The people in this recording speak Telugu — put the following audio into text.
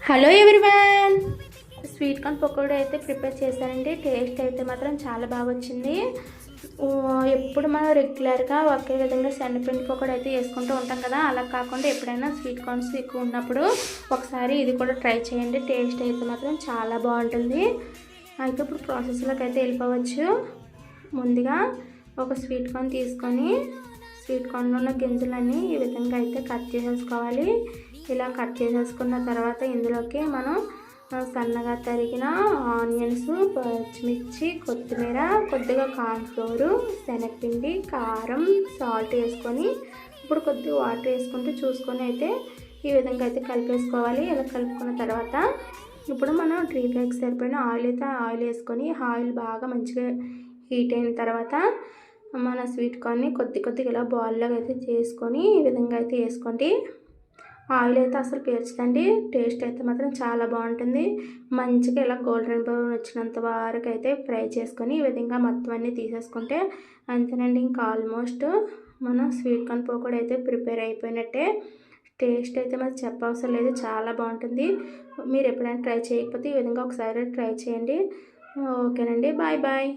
Hello everyone, sweet corn pakodi అయితే ప్రిపేర్ చేశానండి. టేస్ట్ అయితే మాత్రం చాలా బాగా వచ్చింది. ఎప్పుడు మనం రెగ్యులర్గా ఒకే విధంగా శనగపిండి పకోడీ అయితే వేసుకుంటూ ఉంటాం కదా, అలా కాకుండా ఎప్పుడైనా స్వీట్ కార్న్స్ ఎక్కువ ఉన్నప్పుడు ఒకసారి ఇది కూడా ట్రై చేయండి. టేస్ట్ అయితే మాత్రం చాలా బాగుంటుంది. అయితే ఇప్పుడు ప్రాసెస్లోకి అయితే వెళ్ళిపోవచ్చు. ముందుగా ఒక స్వీట్ కార్న్ తీసుకొని స్వీట్ కార్న్లో ఉన్న గింజలన్నీ ఈ విధంగా అయితే కట్ చేసేసుకోవాలి. ఇలా కట్ చేసేసుకున్న తర్వాత ఇందులోకి మనం సన్నగా తరిగిన ఆనియన్స్, పచ్చిమిర్చి, కొత్తిమీర, కొద్దిగా కార్న్ఫ్లోరు, శనగపిండి, కారం, సాల్ట్ వేసుకొని ఇప్పుడు కొద్దిగా వాటర్ వేసుకుంటూ చూసుకొని అయితే ఈ విధంగా అయితే కలిపేసుకోవాలి. ఇలా కలుపుకున్న తర్వాత ఇప్పుడు మనం డ్రీ ఫ్రైకి సరిపోయిన ఆయిల్ వేసుకొని ఆయిల్ బాగా మంచిగా హీట్ అయిన తర్వాత మన స్వీట్ కార్న్ని కొద్దిగా ఇలా బాల్లాగా అయితే చేసుకొని ఈ విధంగా అయితే వేసుకోండి. ఆయిల్ అయితే అసలు పీల్చదండి. టేస్ట్ అయితే మాత్రం చాలా బాగుంటుంది. మంచిగా ఇలా గోల్డెన్ బ్రౌన్ వచ్చినంత వరకు అయితే ఫ్రై చేసుకొని ఈ విధంగా మొత్తం అన్నీ తీసేసుకుంటే అంతేనండి. ఇంకా ఆల్మోస్ట్ మన స్వీట్ కార్న్ పకోడీ అయితే ప్రిపేర్ అయిపోయినట్టే. టేస్ట్ అయితే మరి చెప్పవసరం లేదు, చాలా బాగుంటుంది. మీరు ఎప్పుడైనా ట్రై చేయకపోతే ఈ విధంగా ఒకసారి ట్రై చేయండి. ఓకేనండి, బాయ్ బాయ్.